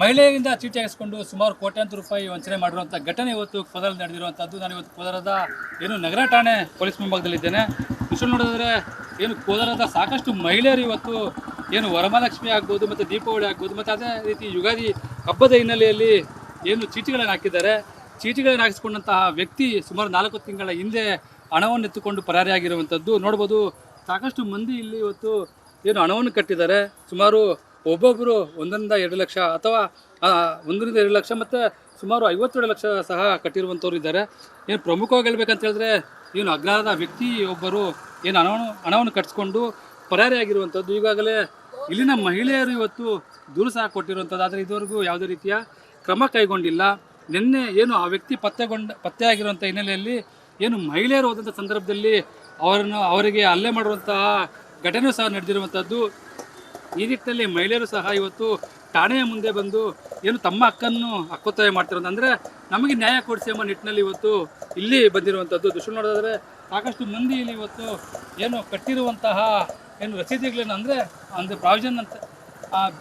ಮಹಿಳೆಯಿಂದ ಚೀಟಿ ಹಾಕಿಸ್ಕೊಂಡು ಸುಮಾರು ಕೋಟ್ಯಾಂತರ ರೂಪಾಯಿ ವಂಚನೆ ಮಾಡಿರುವಂಥ ಘಟನೆ ಇವತ್ತು ಕೋಲಾರದಲ್ಲಿ ನಡೆದಿರುವಂಥದ್ದು. ನಾನು ಇವತ್ತು ಕೋಲಾರದ ನಗರ ಠಾಣೆ ಪೊಲೀಸ್ ಮುಂಭಾಗದಲ್ಲಿದ್ದೇನೆ. ವಿಷಯ ನೋಡಿದ್ರೆ ಕೋಲಾರದ ಸಾಕಷ್ಟು ಮಹಿಳೆಯರು ಇವತ್ತು ವರಮಹಾಲಕ್ಷ್ಮಿ ಆಗ್ಬೋದು, ಮತ್ತು ದೀಪಾವಳಿ ಆಗ್ಬೋದು, ಮತ್ತು ಅದೇ ರೀತಿ ಯುಗಾದಿ ಹಬ್ಬದ ಹಿನ್ನೆಲೆಯಲ್ಲಿ ಚೀಟಿಗಳನ್ನು ಹಾಕಿದ್ದಾರೆ. ಚೀಟಿಗಳನ್ನು ಹಾಕಿಸ್ಕೊಂಡಂತಹ ವ್ಯಕ್ತಿ ಸುಮಾರು 4 ತಿಂಗಳ ಹಿಂದೆ ಹಣವನ್ನು ಎತ್ತುಕೊಂಡು ಪರಾರಿಯಾಗಿರುವಂಥದ್ದು ನೋಡ್ಬೋದು. ಸಾಕಷ್ಟು ಮಂದಿ ಇಲ್ಲಿ ಇವತ್ತು ಹಣವನ್ನು ಕಟ್ಟಿದ್ದಾರೆ. ಸುಮಾರು ಒಬ್ಬೊಬ್ಬರು 1-2 ಲಕ್ಷ ಅಥವಾ 1-2 ಲಕ್ಷ ಮತ್ತು ಸುಮಾರು 52 ಲಕ್ಷ ಸಹ ಕಟ್ಟಿರುವಂಥವ್ರು ಇದ್ದಾರೆ. ಪ್ರಮುಖವಾಗಿ ಹೇಳ್ಬೇಕಂತ ಹೇಳಿದ್ರೆ ಅಜ್ಞಾನದ ವ್ಯಕ್ತಿ ಒಬ್ಬರು ಹಣವನ್ನು ಕಟ್ಟಿಸ್ಕೊಂಡು ಪರಾರಿಯಾಗಿರುವಂಥದ್ದು. ಈಗಾಗಲೇ ಇಲ್ಲಿನ ಮಹಿಳೆಯರು ಇವತ್ತು ದೂರು ಸಹ ಕೊಟ್ಟಿರುವಂಥದ್ದು. ಆದರೆ ಇದುವರೆಗೂ ಯಾವುದೇ ರೀತಿಯ ಕ್ರಮ ಕೈಗೊಂಡಿಲ್ಲ. ನಿನ್ನೆ ಆ ವ್ಯಕ್ತಿ ಪತ್ತೆಯಾಗಿರುವಂಥ ಹಿನ್ನೆಲೆಯಲ್ಲಿ ಮಹಿಳೆಯರು ಹೋದಂಥ ಸಂದರ್ಭದಲ್ಲಿ ಅವರಿಗೆ ಹಲ್ಲೆ ಮಾಡುವಂತಹ ಘಟನೆ ಸಹ ನಡೆದಿರುವಂಥದ್ದು. ಈ ನಿಟ್ಟಿನಲ್ಲಿ ಮಹಿಳೆಯರು ಸಹ ಇವತ್ತು ಠಾಣೆಯ ಮುಂದೆ ಬಂದು ತಮ್ಮ ಹಕ್ಕನ್ನು ಹಕ್ಕೊತ್ತಾಯ ಮಾಡ್ತಿರೋದು, ಅಂದರೆ ನಮಗೆ ನ್ಯಾಯ ಕೊಡಿಸಿ ಎಂಬ ನಿಟ್ಟಿನಲ್ಲಿ ಇವತ್ತು ಇಲ್ಲಿ ಬಂದಿರುವಂಥದ್ದು. ದೃಶ್ಯ ನೋಡಿದ್ರೆ ಸಾಕಷ್ಟು ಮಂದಿ ಇಲ್ಲಿ ಇವತ್ತು ಕಟ್ಟಿರುವಂತಹ ರಸೀದಿಗಳನ್ನು ಅಂದರೆ ಪ್ರಾವಿಷನ್ ಅಂತ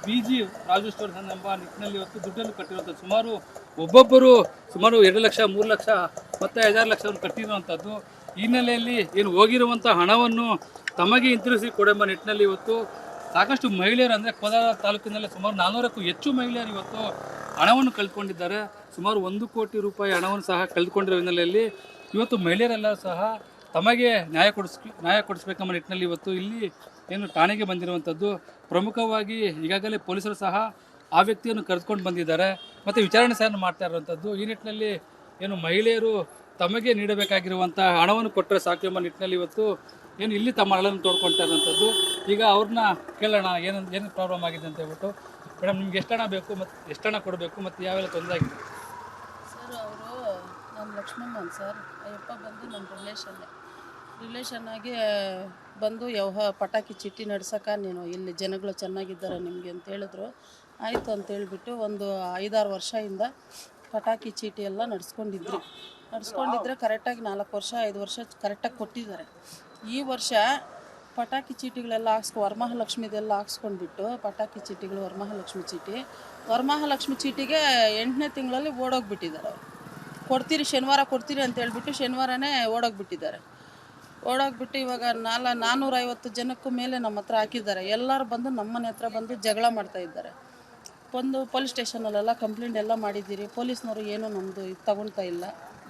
BG ರಾಜು ಸ್ಟೋರ್ಸ್ ಎಂಬ ನಿಟ್ಟಿನಲ್ಲಿ ಇವತ್ತು ದುಡ್ಡನ್ನು ಕಟ್ಟಿರುವಂಥದ್ದು. ಒಬ್ಬೊಬ್ಬರು ಸುಮಾರು 2 ಲಕ್ಷ, 3 ಲಕ್ಷ ಮತ್ತು 5-6 ಲಕ್ಷವನ್ನು ಕಟ್ಟಿರುವಂಥದ್ದು. ಈ ಹಿನ್ನೆಲೆಯಲ್ಲಿ ಹೋಗಿರುವಂಥ ಹಣವನ್ನು ತಮಗೆ ಹಿಂತಿರುಗಿಸಿ ಕೊಡೆಂಬ ನಿಟ್ಟಿನಲ್ಲಿ ಇವತ್ತು ಸಾಕಷ್ಟು ಮಹಿಳೆಯರು, ಅಂದರೆ ಕೋಲಾರ ತಾಲೂಕಿನಲ್ಲಿ ಸುಮಾರು 400ಕ್ಕೂ ಹೆಚ್ಚು ಮಹಿಳೆಯರು ಇವತ್ತು ಹಣವನ್ನು ಕಳೆದುಕೊಂಡಿದ್ದಾರೆ. ಸುಮಾರು 1 ಕೋಟಿ ರೂಪಾಯಿ ಹಣವನ್ನು ಸಹ ಕಳೆದುಕೊಂಡಿರೋ ಹಿನ್ನೆಲೆಯಲ್ಲಿ ಇವತ್ತು ಮಹಿಳೆಯರೆಲ್ಲ ಸಹ ತಮಗೆ ನ್ಯಾಯ ಕೊಡಿಸ್ಬೇಕೆಂಬ ನಿಟ್ಟಿನಲ್ಲಿ ಇವತ್ತು ಇಲ್ಲಿ ಠಾಣೆಗೆ ಬಂದಿರುವಂಥದ್ದು. ಪ್ರಮುಖವಾಗಿ ಈಗಾಗಲೇ ಪೊಲೀಸರು ಸಹ ಆ ವ್ಯಕ್ತಿಯನ್ನು ಕರೆದುಕೊಂಡು ಬಂದಿದ್ದಾರೆ ಮತ್ತು ವಿಚಾರಣೆ ಸಹ ಮಾಡ್ತಾ ಇರುವಂಥದ್ದು. ಈ ನಿಟ್ಟಿನಲ್ಲಿ ಮಹಿಳೆಯರು ತಮಗೆ ನೀಡಬೇಕಾಗಿರುವಂಥ ಹಣವನ್ನು ಕೊಟ್ಟರೆ ಸಾಕು ಎಂಬ ನಿಟ್ಟಿನಲ್ಲಿ ಇವತ್ತು ಇಲ್ಲಿ ತಮ್ಮ ಹಣವನ್ನು ತೋಡ್ಕೊಳ್ತಾ ಇರುವಂಥದ್ದು. ಈಗ ಅವ್ರನ್ನ ಕೇಳೋಣ ಏನು ಪ್ರಾಬ್ಲಮ್ ಆಗಿದೆ ಅಂತ ಹೇಳ್ಬಿಟ್ಟು. ಮೇಡಮ್, ನಿಮ್ಗೆ ಎಷ್ಟು ಹಣ ಬೇಕು ಮತ್ತು ಎಷ್ಟು ಹಣ ಕೊಡಬೇಕು ಮತ್ತು ಯಾವೆಲ್ಲ ತೊಂದರೆ ಆಗಿದೆ? ಸರ್, ಅವರು ನಮ್ಮ ಲಕ್ಷ್ಮಣನ್ ಸರ್, ಅಯ್ಯಪ್ಪ ಬಂದು ನಮ್ಮ ರಿಲೇಷನ್ ಆಗಿ ಬಂದು ಪಟಾಕಿ ಚೀಟಿ ನಡ್ಸೋಕೆ ನೀನು ಇಲ್ಲಿ ಜನಗಳು ಚೆನ್ನಾಗಿದ್ದಾರೆ ನಿಮಗೆ ಅಂತ ಹೇಳಿದ್ರು. ಆಯಿತು ಅಂತ ಹೇಳಿಬಿಟ್ಟು ಒಂದು 5-6 ವರ್ಷದಿಂದ ಪಟಾಕಿ ಚೀಟಿ ಎಲ್ಲ ನಡೆಸ್ಕೊಂಡಿದ್ರೆ ಕರೆಕ್ಟಾಗಿ 4 ವರ್ಷ 5 ವರ್ಷ ಕರೆಕ್ಟಾಗಿ ಕೊಟ್ಟಿದ್ದಾರೆ. ಈ ವರ್ಷ ಪಟಾಕಿ ಚೀಟಿಗಳೆಲ್ಲ ವರಮಹಾಲಕ್ಷ್ಮಿದೆಲ್ಲ ಹಾಕ್ಸ್ಕೊಂಡ್ಬಿಟ್ಟು ಪಟಾಕಿ ಚೀಟಿಗಳು ವರಮಹಾಲಕ್ಷ್ಮಿ ಚೀಟಿಗೆ 8ನೇ ತಿಂಗಳಲ್ಲಿ ಓಡೋಗ್ಬಿಟ್ಟಿದ್ದಾರೆ. ಅವರು ಶನಿವಾರ ಕೊಡ್ತೀರಿ ಅಂತ ಹೇಳ್ಬಿಟ್ಟು ಶನಿವಾರನೇ ಓಡೋಗ್ಬಿಟ್ಟು ಇವಾಗ 450 ಜನಕ್ಕೂ ಮೇಲೆ ನಮ್ಮ ಹತ್ರ ಹಾಕಿದ್ದಾರೆ. ಎಲ್ಲರೂ ಬಂದು ನಮ್ಮ ಮನೆ ಹತ್ರ ಬಂದು ಜಗಳ ಮಾಡ್ತಾ ಇದ್ದಾರೆ. ಬಂದು ಪೊಲೀಸ್ ಸ್ಟೇಷನಲ್ಲೆಲ್ಲ ಕಂಪ್ಲೇಂಟ್ ಎಲ್ಲ ಮಾಡಿದ್ದೀರಿ. ಪೊಲೀಸ್ನವರು ಏನೂ ನಮ್ಮದು ಇದು ತಗೊಳ್ತಾ ಇಲ್ಲ.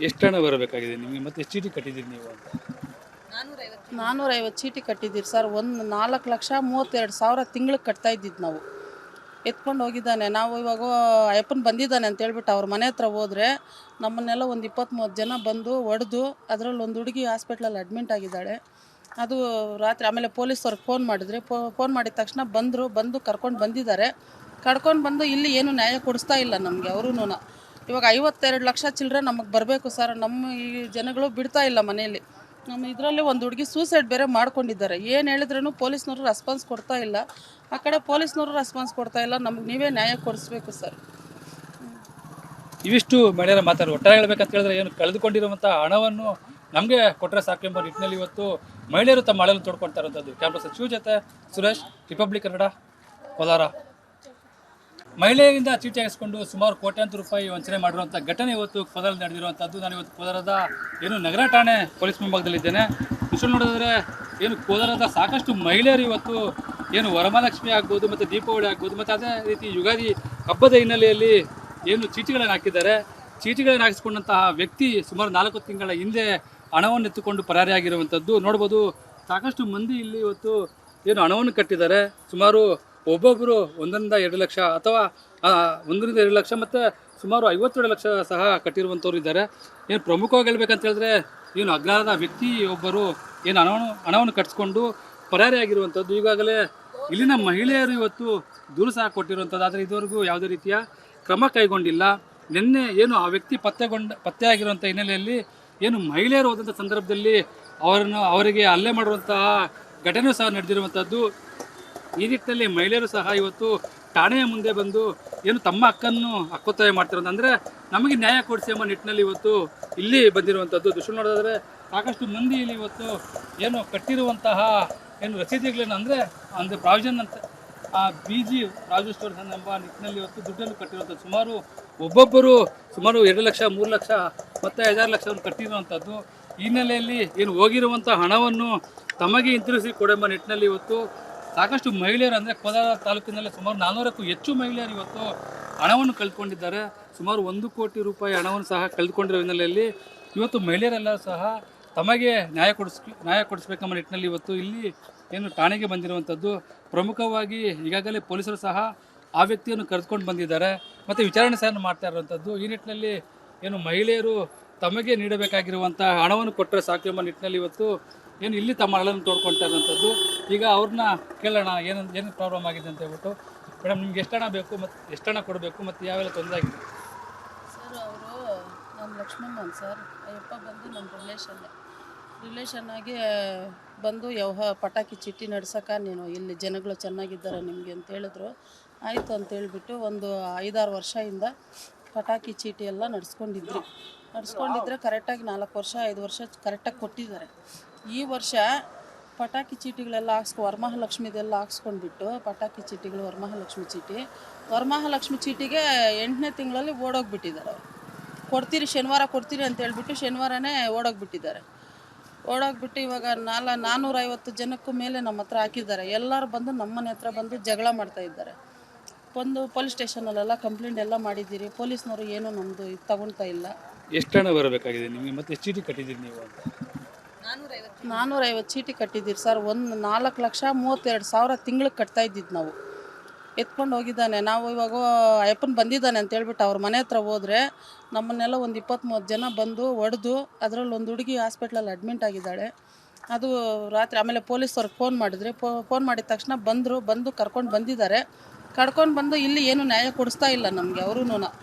ಎಷ್ಟು ಹಣ ಬರಬೇಕಾಗಿದೆ ನಿಮಗೆ ಮತ್ತು ಎಷ್ಟು ಚೀಟಿ ಕಟ್ಟಿದ್ದೀರಿ ನೀವು ಅಂತ? 450 ಚೀಟಿ ಕಟ್ಟಿದ್ದೀರಿ ಸರ್. 1,4,32,000 ತಿಂಗಳಿಗೆ ಕಟ್ತಾ ಇದ್ದಿದ್ದು ನಾವು. ಎತ್ಕೊಂಡು ಹೋಗಿದ್ದಾನೆ. ನಾವು ಇವಾಗ ಅಯ್ಯಪ್ಪನ ಬಂದಿದ್ದಾನೆ ಅಂತ ಹೇಳ್ಬಿಟ್ಟು ಅವ್ರ ಮನೆ ಹತ್ರ ಹೋದರೆ ನಮ್ಮನ್ನೆಲ್ಲ ಒಂದು 20-30 ಜನ ಬಂದು ಹೊಡೆದು, ಅದರಲ್ಲಿ ಒಂದು ಹುಡುಗಿ ಹಾಸ್ಪಿಟ್ಲಲ್ಲಿ ಅಡ್ಮಿಂಟ್ ಆಗಿದ್ದಾಳೆ. ಅದು ರಾತ್ರಿ ಆಮೇಲೆ ಪೊಲೀಸವ್ರಿಗೆ ಫೋನ್ ಮಾಡಿದ್ರೆ ಫೋನ್ ಮಾಡಿದ ತಕ್ಷಣ ಬಂದು ಕರ್ಕೊಂಡು ಬಂದು ಇಲ್ಲಿ ಏನು ನ್ಯಾಯ ಕೊಡಿಸ್ತಾ ಇಲ್ಲ ನಮಗೆ. ಅವರೂ ಇವಾಗ 52 ಲಕ್ಷ ಚಿಲ್ಲರೆ ನಮಗೆ ಬರಬೇಕು ಸರ್. ನಮ್ಮ ಈ ಜನಗಳು ಬಿಡ್ತಾ ಇಲ್ಲ ಮನೆಯಲ್ಲಿ. ನಮ್ಮ ಇದರಲ್ಲಿ ಒಂದು ಹುಡುಗಿ ಸೂಸೈಡ್ ಬೇರೆ ಮಾಡ್ಕೊಂಡಿದ್ದಾರೆ. ಏನು ಹೇಳಿದ್ರೂ ಪೊಲೀಸ್ನವರು ರೆಸ್ಪಾನ್ಸ್ ಕೊಡ್ತಾ ಇಲ್ಲ. ಆ ಕಡೆ ಪೊಲೀಸ್ನವರು ರೆಸ್ಪಾನ್ಸ್ ಕೊಡ್ತಾ ಇಲ್ಲ. ನಮಗೆ ನೀವೇ ನ್ಯಾಯ ಕೊಡಿಸ್ಬೇಕು ಸರ್. ಇವಿಷ್ಟು ಮಹಿಳೆಯರ ಮಾತಾಡೋದು. ಒಟ್ಟಾರೆ ಹೇಳ್ಬೇಕಂತ ಹೇಳಿದ್ರೆ ಕಳೆದುಕೊಂಡಿರುವಂಥ ಹಣವನ್ನು ನಮಗೆ ಕೊಟ್ಟರೆ ಸಾಕು ಎಂಬ ನಿಟ್ಟಿನಲ್ಲಿ ಇವತ್ತು ಮಹಿಳೆಯರು ತಮ್ಮ ಹಣವನ್ನು ತೋಡ್ಕೊಳ್ತಾ ಇರುವಂಥದ್ದು. ಕ್ಯಾಮ್ರಾ ಶಿವ ಜೊತೆ ಸುರೇಶ್, ರಿಪಬ್ಲಿಕ್ ಕನ್ನಡ, ಕೋಲಾರ. ಮಹಿಳೆಯಿಂದ ಚೀಟಿ ಹಾಕಿಸ್ಕೊಂಡು ಸುಮಾರು ಕೋಟ್ಯಾಂತರ ರೂಪಾಯಿ ವಂಚನೆ ಮಾಡಿರುವಂಥ ಘಟನೆ ಇವತ್ತು ಕೋಲಾರದಲ್ಲಿ ನಡೆದಿರುವಂಥದ್ದು. ನಾನು ಇವತ್ತು ಕೋಲಾರದ ನಗರ ಠಾಣೆ ಪೊಲೀಸ್ ಮುಂಭಾಗದಲ್ಲಿದ್ದೇನೆ. ವಿಷಯ ನೋಡಿದ್ರೆ ಕೋಲಾರದ ಸಾಕಷ್ಟು ಮಹಿಳೆಯರು ಇವತ್ತು ವರಮಹಾಲಕ್ಷ್ಮಿ ಆಗ್ಬೋದು, ಮತ್ತು ದೀಪಾವಳಿ ಆಗ್ಬೋದು, ಮತ್ತು ಅದೇ ರೀತಿ ಯುಗಾದಿ ಹಬ್ಬದ ಹಿನ್ನೆಲೆಯಲ್ಲಿ ಚೀಟಿಗಳನ್ನು ಹಾಕಿದ್ದಾರೆ. ಚೀಟಿಗಳನ್ನು ಹಾಕಿಸ್ಕೊಂಡಂತಹ ವ್ಯಕ್ತಿ ಸುಮಾರು 4 ತಿಂಗಳ ಹಿಂದೆ ಹಣವನ್ನು ಎತ್ತುಕೊಂಡು ಪರಾರಿಯಾಗಿರುವಂಥದ್ದು ನೋಡ್ಬೋದು. ಸಾಕಷ್ಟು ಮಂದಿ ಇಲ್ಲಿ ಇವತ್ತು ಹಣವನ್ನು ಕಟ್ಟಿದ್ದಾರೆ. ಸುಮಾರು ಒಬ್ಬೊಬ್ಬರು 1-2 ಲಕ್ಷ ಅಥವಾ 1-2 ಲಕ್ಷ ಮತ್ತು ಸುಮಾರು 52 ಲಕ್ಷ ಸಹ ಕಟ್ಟಿರುವಂಥವ್ರು ಇದ್ದಾರೆ. ಪ್ರಮುಖವಾಗಿ ಹೇಳ್ಬೇಕಂತ ಹೇಳಿದ್ರೆ ಅಜ್ಞಾನದ ವ್ಯಕ್ತಿ ಒಬ್ಬರು ಹಣವನ್ನು ಕಟ್ಟಿಸ್ಕೊಂಡು ಪರಾರಿಯಾಗಿರುವಂಥದ್ದು. ಈಗಾಗಲೇ ಇಲ್ಲಿನ ಮಹಿಳೆಯರು ಇವತ್ತು ದೂರು ಸಹ ಕೊಟ್ಟಿರುವಂಥದ್ದು. ಆದರೆ ಇದುವರೆಗೂ ಯಾವುದೇ ರೀತಿಯ ಕ್ರಮ ಕೈಗೊಂಡಿಲ್ಲ. ನಿನ್ನೆ ಆ ವ್ಯಕ್ತಿ ಪತ್ತೆಯಾಗಿರುವಂಥ ಹಿನ್ನೆಲೆಯಲ್ಲಿ ಮಹಿಳೆಯರು ಹೋದಂಥ ಸಂದರ್ಭದಲ್ಲಿ ಅವರಿಗೆ ಹಲ್ಲೆ ಮಾಡುವಂತಹ ಘಟನೆ ಸಹ ನಡೆದಿರುವಂಥದ್ದು. ಈ ನಿಟ್ಟಿನಲ್ಲಿ ಮಹಿಳೆಯರು ಸಹ ಇವತ್ತು ಠಾಣೆಯ ಮುಂದೆ ಬಂದು ತಮ್ಮ ಹಕ್ಕನ್ನು ಹಕ್ಕೊತ್ತಾಯ ಮಾಡ್ತಿರೋದು, ಅಂದರೆ ನಮಗೆ ನ್ಯಾಯ ಕೊಡಿಸಿ ಎಂಬ ನಿಟ್ಟಿನಲ್ಲಿ ಇವತ್ತು ಇಲ್ಲಿ ಬಂದಿರುವಂಥದ್ದು. ದೃಶ್ಯ ನೋಡಿದ್ರೆ ಸಾಕಷ್ಟು ಮಂದಿ ಇಲ್ಲಿ ಇವತ್ತು ಕಟ್ಟಿರುವಂತಹ ರಸೀದಿಗಳನ್ನು ಅಂದರೆ ಪ್ರಾವಿಷನ್ ಅಂತ ಆ BG ರಾಜು ಸ್ಟೋರ್ಸ್ ಎಂಬ ನಿಟ್ಟಿನಲ್ಲಿ ಇವತ್ತು ದುಡ್ಡನ್ನು ಕಟ್ಟಿರುವಂಥದ್ದು ಒಬ್ಬೊಬ್ಬರು ಸುಮಾರು 2 ಲಕ್ಷ 3 ಲಕ್ಷ ಮತ್ತು 5-6 ಲಕ್ಷವನ್ನು ಕಟ್ಟಿರುವಂಥದ್ದು. ಈ ಹಿನ್ನೆಲೆಯಲ್ಲಿ ಏನು ಹೋಗಿರುವಂಥ ಹಣವನ್ನು ತಮಗೆ ಹಿಂತಿರುಗಿಸಿ ಕೊಡೆಂಬ ನಿಟ್ಟಿನಲ್ಲಿ ಇವತ್ತು ಸಾಕಷ್ಟು ಮಹಿಳೆಯರು ಅಂದರೆ ಕೋಲಾರ ತಾಲೂಕಿನಲ್ಲಿ ಸುಮಾರು 400ಕ್ಕೂ ಹೆಚ್ಚು ಮಹಿಳೆಯರು ಇವತ್ತು ಹಣವನ್ನು ಕಳೆದುಕೊಂಡಿದ್ದಾರೆ. ಸುಮಾರು 1 ಕೋಟಿ ರೂಪಾಯಿ ಹಣವನ್ನು ಸಹ ಕಳೆದುಕೊಂಡಿರೋ ಹಿನ್ನೆಲೆಯಲ್ಲಿ ಇವತ್ತು ಮಹಿಳೆಯರೆಲ್ಲ ಸಹ ತಮಗೆ ನ್ಯಾಯ ಕೊಡಿಸ್ಬೇಕೆಂಬ ನಿಟ್ಟಿನಲ್ಲಿ ಇವತ್ತು ಇಲ್ಲಿ ಏನು ಠಾಣೆಗೆ ಬಂದಿರುವಂಥದ್ದು. ಪ್ರಮುಖವಾಗಿ ಈಗಾಗಲೇ ಪೊಲೀಸರು ಸಹ ಆ ವ್ಯಕ್ತಿಯನ್ನು ಕರೆದುಕೊಂಡು ಬಂದಿದ್ದಾರೆ ಮತ್ತು ವಿಚಾರಣೆ ಸಹ ಮಾಡ್ತಾ ಇರುವಂಥದ್ದು. ಈ ನಿಟ್ಟಿನಲ್ಲಿ ಏನು ಮಹಿಳೆಯರು ತಮಗೆ ನೀಡಬೇಕಾಗಿರುವಂಥ ಹಣವನ್ನು ಕೊಟ್ಟರೆ ಸಾಕು ಎಂಬ ನಿಟ್ಟಿನಲ್ಲಿ ಇವತ್ತು ಏನು ಇಲ್ಲಿ ತಮ್ಮ ಹಣವನ್ನು ತೋಡ್ಕೊಳ್ತಾ ಇರುವಂಥದ್ದು. ಈಗ ಅವ್ರನ್ನ ಕೇಳೋಣ ಏನು ಪ್ರಾಬ್ಲಮ್ ಆಗಿದೆ ಅಂತ ಹೇಳ್ಬಿಟ್ಟು. ಮೇಡಮ್, ನಿಮ್ಗೆ ಎಷ್ಟು ಹಣ ಬೇಕು ಮತ್ತು ಎಷ್ಟು ಹಣ ಕೊಡಬೇಕು ಮತ್ತು ಯಾವೆಲ್ಲ ತೊಂದರೆ ಆಗಿದೆ? ಸರ್, ಅವರು ನಮ್ಮ ಲಕ್ಷ್ಮಮ್ಮನ್ ಸರ್, ಅಯ್ಯಪ್ಪ ಬಂದು ನಮ್ಮ ರಿಲೇಷನ್ ಆಗಿ ಬಂದು ಪಟಾಕಿ ಚೀಟಿ ನಡ್ಸೋಕೆ ನೀನು ಇಲ್ಲಿ ಜನಗಳು ಚೆನ್ನಾಗಿದ್ದಾರೆ ನಿಮಗೆ ಅಂತ ಹೇಳಿದ್ರು. ಆಯಿತು ಅಂತೇಳ್ಬಿಟ್ಟು ಒಂದು 5-6 ವರ್ಷದಿಂದ ಪಟಾಕಿ ಚೀಟಿ ಎಲ್ಲ ನಡ್ಸ್ಕೊಂಡಿದ್ರೆ ಕರೆಕ್ಟಾಗಿ 4 ವರ್ಷ 5 ವರ್ಷ ಕರೆಕ್ಟಾಗಿ ಕೊಟ್ಟಿದ್ದಾರೆ. ಈ ವರ್ಷ ಪಟಾಕಿ ಚೀಟಿಗಳೆಲ್ಲ ವರಮಹಾಲಕ್ಷ್ಮಿದೆಲ್ಲ ಹಾಕ್ಸ್ಕೊಂಡ್ಬಿಟ್ಟು ಪಟಾಕಿ ಚೀಟಿಗಳು ವರಮಹಾಲಕ್ಷ್ಮಿ ಚೀಟಿಗೆ 8ನೇ ತಿಂಗಳಲ್ಲಿ ಓಡೋಗ್ಬಿಟ್ಟಿದ್ದಾರೆ. ಅವರು ಶನಿವಾರ ಕೊಡ್ತೀರಿ ಅಂತ ಹೇಳ್ಬಿಟ್ಟು ಶನಿವಾರನೇ ಓಡೋಗ್ಬಿಟ್ಟು ಇವಾಗ 450 ಜನಕ್ಕೂ ಮೇಲೆ ನಮ್ಮ ಹತ್ರ ಹಾಕಿದ್ದಾರೆ. ಎಲ್ಲರೂ ಬಂದು ನಮ್ಮ ಮನೆ ಹತ್ರ ಬಂದು ಜಗಳ ಮಾಡ್ತಾ ಇದ್ದಾರೆ. ಪೊಲೀಸ್ ಸ್ಟೇಷನಲ್ಲೆಲ್ಲ ಕಂಪ್ಲೇಂಟ್ ಎಲ್ಲ ಮಾಡಿದ್ದೀರಿ. ಪೊಲೀಸ್ನವರು ಏನೂ ನಮ್ಮದು ಇದು ತಗೊಳ್ತಾ ಇಲ್ಲ. ಎಷ್ಟು ಹಣ ಬರಬೇಕಾಗಿದೆ ನಿಮಗೆ ಮತ್ತು ಎಷ್ಟು ಚೀಟಿ ಕಟ್ಟಿದ್ದೀರಿ ನೀವು ಅಂತ? 450 ಚೀಟಿ ಕಟ್ಟಿದ್ದೀರಿ ಸರ್. 4,32,000 ತಿಂಗಳಿಗೆ ಕಟ್ತಾ ಇದ್ದಿದ್ದು ನಾವು. ಎತ್ಕೊಂಡು ಹೋಗಿದ್ದಾನೆ. ನಾವು ಇವಾಗ ಅಯ್ಯಪ್ಪನ ಬಂದಿದ್ದಾನೆ ಅಂತ ಹೇಳ್ಬಿಟ್ಟು ಅವ್ರ ಮನೆ ಹತ್ರ ಹೋದರೆ ನಮ್ಮನ್ನೆಲ್ಲ ಒಂದು 20-30 ಜನ ಬಂದು ಹೊಡೆದು, ಅದರಲ್ಲಿ ಒಂದು ಹುಡುಗಿ ಹಾಸ್ಪಿಟ್ಲಲ್ಲಿ ಅಡ್ಮಿಂಟ್ ಆಗಿದ್ದಾಳೆ. ಅದು ರಾತ್ರಿ ಆಮೇಲೆ ಪೊಲೀಸವ್ರಿಗೆ ಫೋನ್ ಮಾಡಿದ್ರೆ ಫೋನ್ ಮಾಡಿದ ತಕ್ಷಣ ಬಂದು ಕರ್ಕೊಂಡು ಬಂದು ಇಲ್ಲಿ ಏನು ನ್ಯಾಯ ಕೊಡಿಸ್ತಾ ಇಲ್ಲ ನಮಗೆ ಅವರೂ.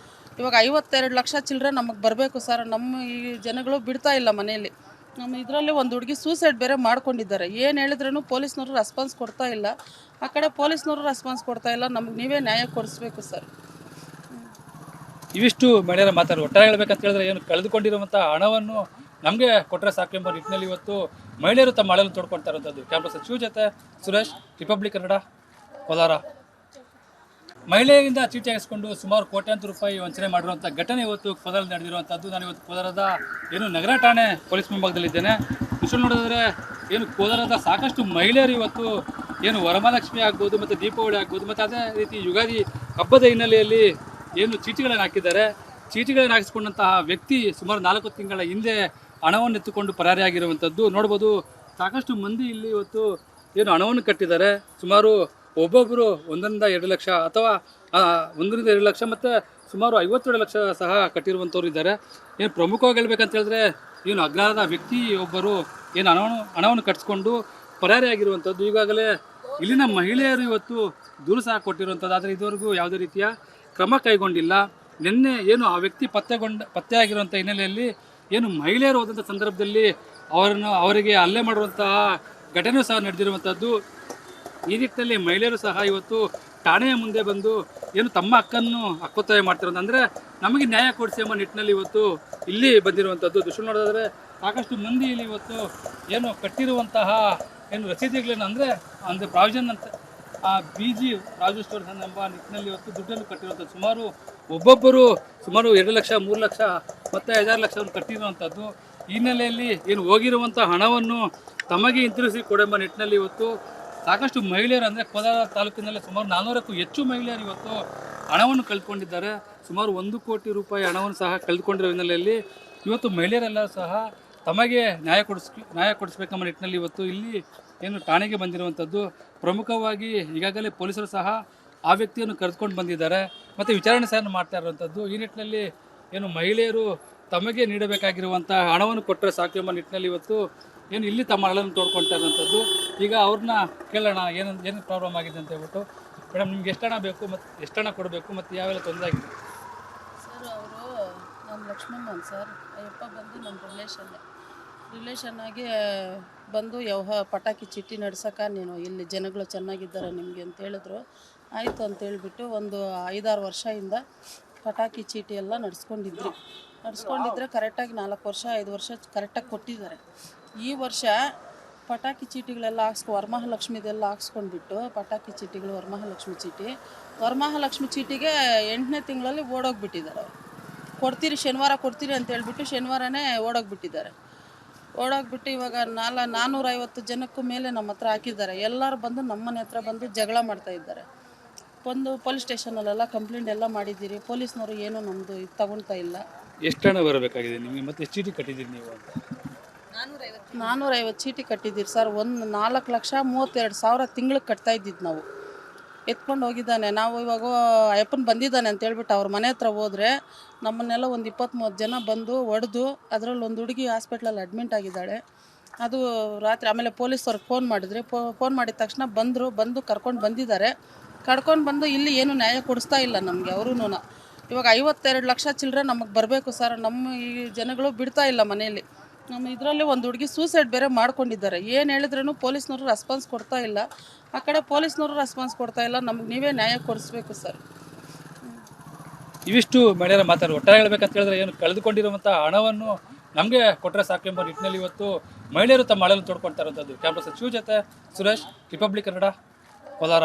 ಇವಾಗ 52 ಲಕ್ಷ ಚಿಲ್ಲರೆ ನಮಗೆ ಬರಬೇಕು ಸರ್. ನಮ್ಮ ಈ ಜನಗಳು ಬಿಡ್ತಾ ಇಲ್ಲ ಮನೆಯಲ್ಲಿ. ನಮ್ಮ ಇದರಲ್ಲಿ ಒಂದು ಹುಡುಗಿ ಸೂಸೈಡ್ ಬೇರೆ ಮಾಡ್ಕೊಂಡಿದ್ದಾರೆ. ಏನು ಹೇಳಿದ್ರೂ ಪೊಲೀಸ್ನವರು ರೆಸ್ಪಾನ್ಸ್ ಕೊಡ್ತಾ ಇಲ್ಲ. ಆ ಕಡೆ ಪೊಲೀಸ್ನವರು ರೆಸ್ಪಾನ್ಸ್ ಕೊಡ್ತಾ ಇಲ್ಲ. ನಮಗೆ ನೀವೇ ನ್ಯಾಯ ಕೊಡಿಸ್ಬೇಕು ಸರ್. ಇವಿಷ್ಟು ಮಹಿಳೆಯರ ಮಾತಾಡೋದು. ಒಟ್ಟಾರೆ ಹೇಳ್ಬೇಕಂತ ಹೇಳಿದ್ರೆ ಏನು ಕಳೆದುಕೊಂಡಿರುವಂಥ ಹಣವನ್ನು ನಮಗೆ ಕೊಟ್ಟರೆ ಸಾಕು ಎಂಬ ನಿಟ್ಟಿನಲ್ಲಿ ಇವತ್ತು ಮಹಿಳೆಯರು ತಮ್ಮ ಹಣವನ್ನು ತೋಡ್ಕೊಳ್ತಾ ಇರುವಂಥದ್ದು. ಕ್ಯಾಮ್ರಾ ಶಿವ ಜೊತೆ ಸುರೇಶ್, ರಿಪಬ್ಲಿಕ್ ಕನ್ನಡ, ಕೋಲಾರ. ಮಹಿಳೆಯಿಂದ ಚೀಟಿ ಹಾಕಿಸ್ಕೊಂಡು ಸುಮಾರು ಕೋಟ್ಯಾಂತರ ರೂಪಾಯಿ ವಂಚನೆ ಮಾಡಿರುವಂಥ ಘಟನೆ ಇವತ್ತು ಕೋಲಾರದಲ್ಲಿ ನಡೆದಿರುವಂಥದ್ದು. ನಾನು ಇವತ್ತು ಕೋಲಾರದ ಏನು ನಗರ ಠಾಣೆ ಪೊಲೀಸ್ ಮುಂಭಾಗದಲ್ಲಿದ್ದೇನೆ. ವಿಷಯ ನೋಡಿದ್ರೆ ಏನು ಕೋಲಾರದ ಸಾಕಷ್ಟು ಮಹಿಳೆಯರು ಇವತ್ತು ಏನು ವರಮಹಾಲಕ್ಷ್ಮಿ ಆಗ್ಬೋದು ಮತ್ತು ದೀಪಾವಳಿ ಆಗ್ಬೋದು ಮತ್ತು ಅದೇ ರೀತಿ ಯುಗಾದಿ ಹಬ್ಬದ ಹಿನ್ನೆಲೆಯಲ್ಲಿ ಏನು ಚೀಟಿಗಳನ್ನು ಹಾಕಿದ್ದಾರೆ. ಚೀಟಿಗಳನ್ನು ಹಾಕಿಸ್ಕೊಂಡಂತಹ ವ್ಯಕ್ತಿ ಸುಮಾರು 4 ತಿಂಗಳ ಹಿಂದೆ ಹಣವನ್ನು ಎತ್ತುಕೊಂಡು ಪರಾರಿಯಾಗಿರುವಂಥದ್ದು ನೋಡ್ಬೋದು. ಸಾಕಷ್ಟು ಮಂದಿ ಇಲ್ಲಿ ಇವತ್ತು ಏನು ಹಣವನ್ನು ಕಟ್ಟಿದ್ದಾರೆ. ಸುಮಾರು ಒಬ್ಬೊಬ್ಬರು 1-2 ಲಕ್ಷ ಅಥವಾ 1-2 ಲಕ್ಷ ಮತ್ತು ಸುಮಾರು 52 ಲಕ್ಷ ಸಹ ಕಟ್ಟಿರುವಂಥವ್ರು ಇದ್ದಾರೆ. ಏನು ಪ್ರಮುಖವಾಗಿ ಹೇಳ್ಬೇಕಂತ ಹೇಳಿದ್ರೆ ಏನು ಅಗ್ರಹಾರದ ವ್ಯಕ್ತಿ ಒಬ್ಬರು ಏನು ಹಣವನ್ನು ಕಟ್ಟಿಸ್ಕೊಂಡು ಪರಾರಿಯಾಗಿರುವಂಥದ್ದು. ಈಗಾಗಲೇ ಇಲ್ಲಿನ ಮಹಿಳೆಯರು ಇವತ್ತು ದೂರು ಸಹ ಕೊಟ್ಟಿರುವಂಥದ್ದು. ಆದರೆ ಇದುವರೆಗೂ ಯಾವುದೇ ರೀತಿಯ ಕ್ರಮ ಕೈಗೊಂಡಿಲ್ಲ. ನಿನ್ನೆ ಏನು ಆ ವ್ಯಕ್ತಿ ಪತ್ತೆಯಾಗಿರುವಂಥ ಹಿನ್ನೆಲೆಯಲ್ಲಿ ಏನು ಮಹಿಳೆಯರು ಹೋದಂಥ ಸಂದರ್ಭದಲ್ಲಿ ಅವರಿಗೆ ಹಲ್ಲೆ ಮಾಡುವಂತಹ ಘಟನೆ ಸಹ ನಡೆದಿರುವಂಥದ್ದು. ಈ ನಿಟ್ಟಿನಲ್ಲಿ ಮಹಿಳೆಯರು ಸಹ ಇವತ್ತು ಠಾಣೆಯ ಮುಂದೆ ಬಂದು ಏನು ತಮ್ಮ ಹಕ್ಕೊತ್ತಾಯ ಮಾಡ್ತಿರೋದು. ಅಂದರೆ ನಮಗೆ ನ್ಯಾಯ ಕೊಡಿಸಿ ಎಂಬ ನಿಟ್ಟಿನಲ್ಲಿ ಇವತ್ತು ಇಲ್ಲಿ ಬಂದಿರುವಂಥದ್ದು. ದೃಶ್ಯ ನೋಡೋದಾದರೆ ಸಾಕಷ್ಟು ಮಂದಿ ಇಲ್ಲಿ ಇವತ್ತು ಏನು ಕಟ್ಟಿರುವಂತಹ ಏನು ರಸೀದಿಗಳನ್ನು ಅಂದರೆ ಪ್ರಾವಿಷನ್ ಅಂತ BG ರಾಜು ಸ್ಟೋರ್ಸ್ ಎಂಬ ನಿಟ್ಟಿನಲ್ಲಿ ಇವತ್ತು ದುಡ್ಡನ್ನು ಕಟ್ಟಿರುವಂಥದ್ದು. ಒಬ್ಬೊಬ್ಬರು ಸುಮಾರು 2 ಲಕ್ಷ 3 ಲಕ್ಷ ಮತ್ತು 5-6 ಲಕ್ಷವನ್ನು ಕಟ್ಟಿರುವಂಥದ್ದು. ಈ ಹಿನ್ನೆಲೆಯಲ್ಲಿ ಏನು ಹೋಗಿರುವಂಥ ಹಣವನ್ನು ತಮಗೆ ಹಿಂತಿರುಗಿಸಿ ಕೊಡೆಂಬ ನಿಟ್ಟಿನಲ್ಲಿ ಇವತ್ತು ಸಾಕಷ್ಟು ಮಹಿಳೆಯರು ಅಂದರೆ ಕೋಲಾರ ತಾಲೂಕಿನಲ್ಲಿ ಸುಮಾರು 400ಕ್ಕೂ ಹೆಚ್ಚು ಮಹಿಳೆಯರು ಇವತ್ತು ಹಣವನ್ನು ಕಳೆದುಕೊಂಡಿದ್ದಾರೆ. ಸುಮಾರು 1 ಕೋಟಿ ರೂಪಾಯಿ ಹಣವನ್ನು ಸಹ ಕಳೆದುಕೊಂಡಿರೋ ಹಿನ್ನೆಲೆಯಲ್ಲಿ ಇವತ್ತು ಮಹಿಳೆಯರೆಲ್ಲ ಸಹ ತಮಗೆ ನ್ಯಾಯ ಕೊಡಿಸ್ಬೇಕೆಂಬ ನಿಟ್ಟಿನಲ್ಲಿ ಇವತ್ತು ಇಲ್ಲಿ ಏನು ಠಾಣೆಗೆ ಬಂದಿರುವಂಥದ್ದು. ಪ್ರಮುಖವಾಗಿ ಈಗಾಗಲೇ ಪೊಲೀಸರು ಸಹ ಆ ವ್ಯಕ್ತಿಯನ್ನು ಕರೆದುಕೊಂಡು ಬಂದಿದ್ದಾರೆ ಮತ್ತು ವಿಚಾರಣೆ ಸಹ ಮಾಡ್ತಾ ಇರುವಂಥದ್ದು. ಈ ನಿಟ್ಟಿನಲ್ಲಿ ಏನು ಮಹಿಳೆಯರು ತಮಗೆ ನೀಡಬೇಕಾಗಿರುವಂಥ ಹಣವನ್ನು ಕೊಟ್ಟರೆ ಸಾಕು ಎಂಬ ನಿಟ್ಟಿನಲ್ಲಿ ಇವತ್ತು ಏನು ಇಲ್ಲಿ ತಮ್ಮ ಹಣವನ್ನು ತೋಡ್ಕೊಳ್ತಾ ಇರುವಂಥದ್ದು. ಈಗ ಅವ್ರನ್ನ ಕೇಳೋಣ ಏನು ಪ್ರಾಬ್ಲಮ್ ಆಗಿದೆ ಅಂತ ಹೇಳ್ಬಿಟ್ಟು. ಮೇಡಮ್, ನಿಮ್ಗೆ ಎಷ್ಟು ಹಣ ಬೇಕು ಮತ್ತು ಎಷ್ಟು ಹಣ ಕೊಡಬೇಕು ಮತ್ತು ಯಾವೆಲ್ಲ ತೊಂದರೆ ಆಗಿದೆ? ಸರ್, ಅವರು ನಮ್ಮ ಲಕ್ಷ್ಮಮ್ಮನ್ ಸರ್, ಅಯ್ಯಪ್ಪ ಬಂದು ನಮ್ಮ ರಿಲೇಷನ್ ಆಗಿ ಬಂದು ಪಟಾಕಿ ಚೀಟಿ ನಡ್ಸೋಕೆ ನೀನು ಇಲ್ಲಿ ಜನಗಳು ಚೆನ್ನಾಗಿದ್ದಾರೆ ನಿಮಗೆ ಅಂತ ಹೇಳಿದ್ರು. ಆಯಿತು ಅಂತೇಳ್ಬಿಟ್ಟು ಒಂದು 5-6 ವರ್ಷದಿಂದ ಪಟಾಕಿ ಚೀಟಿ ಎಲ್ಲ ನಡ್ಸ್ಕೊಂಡಿದ್ರೆ ಕರೆಕ್ಟಾಗಿ 4 ವರ್ಷ 5 ವರ್ಷ ಕರೆಕ್ಟಾಗಿ ಕೊಟ್ಟಿದ್ದಾರೆ. ಈ ವರ್ಷ ಪಟಾಕಿ ಚೀಟಿಗಳೆಲ್ಲ ವರಮಹಾಲಕ್ಷ್ಮಿದೆಲ್ಲ ಹಾಕ್ಸ್ಕೊಂಡ್ಬಿಟ್ಟು ಪಟಾಕಿ ಚೀಟಿಗಳು ವರಮಹಾಲಕ್ಷ್ಮಿ ಚೀಟಿ ವರಮಹಾಲಕ್ಷ್ಮಿ ಚೀಟಿಗೆ 8ನೇ ತಿಂಗಳಲ್ಲಿ ಓಡೋಗ್ಬಿಟ್ಟಿದ್ದಾರೆ ಅವರು. ಕೊಡ್ತೀರಿ ಶನಿವಾರ ಕೊಡ್ತೀರಿ ಅಂತ ಹೇಳ್ಬಿಟ್ಟು ಶನಿವಾರನೇ ಓಡೋಗ್ಬಿಟ್ಟಿದ್ದಾರೆ. ಓಡೋಗ್ಬಿಟ್ಟು ಇವಾಗ 450 ಜನಕ್ಕೂ ಮೇಲೆ ನಮ್ಮ ಹತ್ರ ಹಾಕಿದ್ದಾರೆ. ಎಲ್ಲರೂ ಬಂದು ನಮ್ಮ ಮನೆ ಹತ್ರ ಬಂದು ಜಗಳ ಮಾಡ್ತಾ ಇದ್ದಾರೆ. ಬಂದು ಪೊಲೀಸ್ ಸ್ಟೇಷನಲ್ಲೆಲ್ಲ ಕಂಪ್ಲೇಂಟ್ ಎಲ್ಲ ಮಾಡಿದ್ದೀರಿ. ಪೊಲೀಸ್ನವರು ಏನೂ ನಮ್ಮದು ಇದು ತಗೊಳ್ತಾ ಇಲ್ಲ. ಎಷ್ಟು ಹಣ ಬರಬೇಕಾಗಿದೆ ನಿಮಗೆ ಮತ್ತೆ ಎಷ್ಟು ಚೀಟಿ ಕಟ್ಟಿದ್ದೀರಿ ನೀವು ಅಂತ? 450 ಚೀಟಿ ಕಟ್ಟಿದ್ದೀರಿ ಸರ್. 4,32,000 ತಿಂಗಳಿಗೆ ಕಟ್ತಾ ಇದ್ದಿದ್ದು ನಾವು. ಎತ್ಕೊಂಡು ಹೋಗಿದ್ದಾನೆ. ನಾವು ಇವಾಗ ಅಯ್ಯಪ್ಪನ ಬಂದಿದ್ದಾನೆ ಅಂತ ಹೇಳ್ಬಿಟ್ಟು ಅವ್ರ ಮನೆ ಹತ್ರ ಹೋದರೆ ನಮ್ಮನ್ನೆಲ್ಲ ಒಂದು 20-30 ಜನ ಬಂದು ಹೊಡೆದು, ಅದರಲ್ಲಿ ಒಂದು ಹುಡುಗಿ ಹಾಸ್ಪಿಟ್ಲಲ್ಲಿ ಅಡ್ಮಿಂಟ್ ಆಗಿದ್ದಾಳೆ. ಅದು ರಾತ್ರಿ ಆಮೇಲೆ ಪೊಲೀಸವ್ರಿಗೆ ಫೋನ್ ಮಾಡಿದ್ರಿ. ಫೋನ್ ಮಾಡಿದ ತಕ್ಷಣ ಬಂದು ಕರ್ಕೊಂಡು ಬಂದಿದ್ದಾರೆ. ಕರ್ಕೊಂಡು ಬಂದು ಇಲ್ಲಿ ಏನು ನ್ಯಾಯ ಕೊಡಿಸ್ತಾ ಇಲ್ಲ ನಮಗೆ ಅವರೂ. ಇವಾಗ 52 ಲಕ್ಷ ಚಿಲ್ಲರೆ ನಮಗೆ ಬರಬೇಕು ಸರ್. ನಮ್ಮ ಈ ಜನಗಳು ಬಿಡ್ತಾ ಇಲ್ಲ ಮನೆಯಲ್ಲಿ. ನಮ್ಮ ಇದರಲ್ಲಿ ಒಂದು ಹುಡುಗಿ ಸೂಸೈಡ್ ಬೇರೆ ಮಾಡ್ಕೊಂಡಿದ್ದಾರೆ. ಏನು ಹೇಳಿದ್ರೂ ಪೊಲೀಸ್ನವರು ರೆಸ್ಪಾನ್ಸ್ ಕೊಡ್ತಾ ಇಲ್ಲ. ಆ ಕಡೆ ಪೊಲೀಸ್ನವರು ರೆಸ್ಪಾನ್ಸ್ ಕೊಡ್ತಾ ಇಲ್ಲ. ನಮಗೆ ನೀವೇ ನ್ಯಾಯ ಕೊಡಿಸ್ಬೇಕು ಸರ್. ಇವಿಷ್ಟು ಮಹಿಳೆಯರ ಮಾತಾಡಿ ಒಟ್ಟಾರೆ ಹೇಳ್ಬೇಕಂತ ಹೇಳಿದ್ರೆ ಏನು ಕಳೆದುಕೊಂಡಿರುವಂಥ ಹಣವನ್ನು ನಮಗೆ ಕೊಟ್ಟರೆ ಸಾಕೆಂಬ ನಿಟ್ಟಿನಲ್ಲಿ ಇವತ್ತು ಮಹಿಳೆಯರು ತಮ್ಮ ಹಣವನ್ನು ತೋಡ್ಕೊಳ್ತಾ ಇರುವಂಥದ್ದು. ಕ್ಯಾಮ್ರಾ ಸಚಿವ ಜೊತೆ ಸುರೇಶ್, ರಿಪಬ್ಲಿಕ್ ಕನ್ನಡ, ಕೋಲಾರ.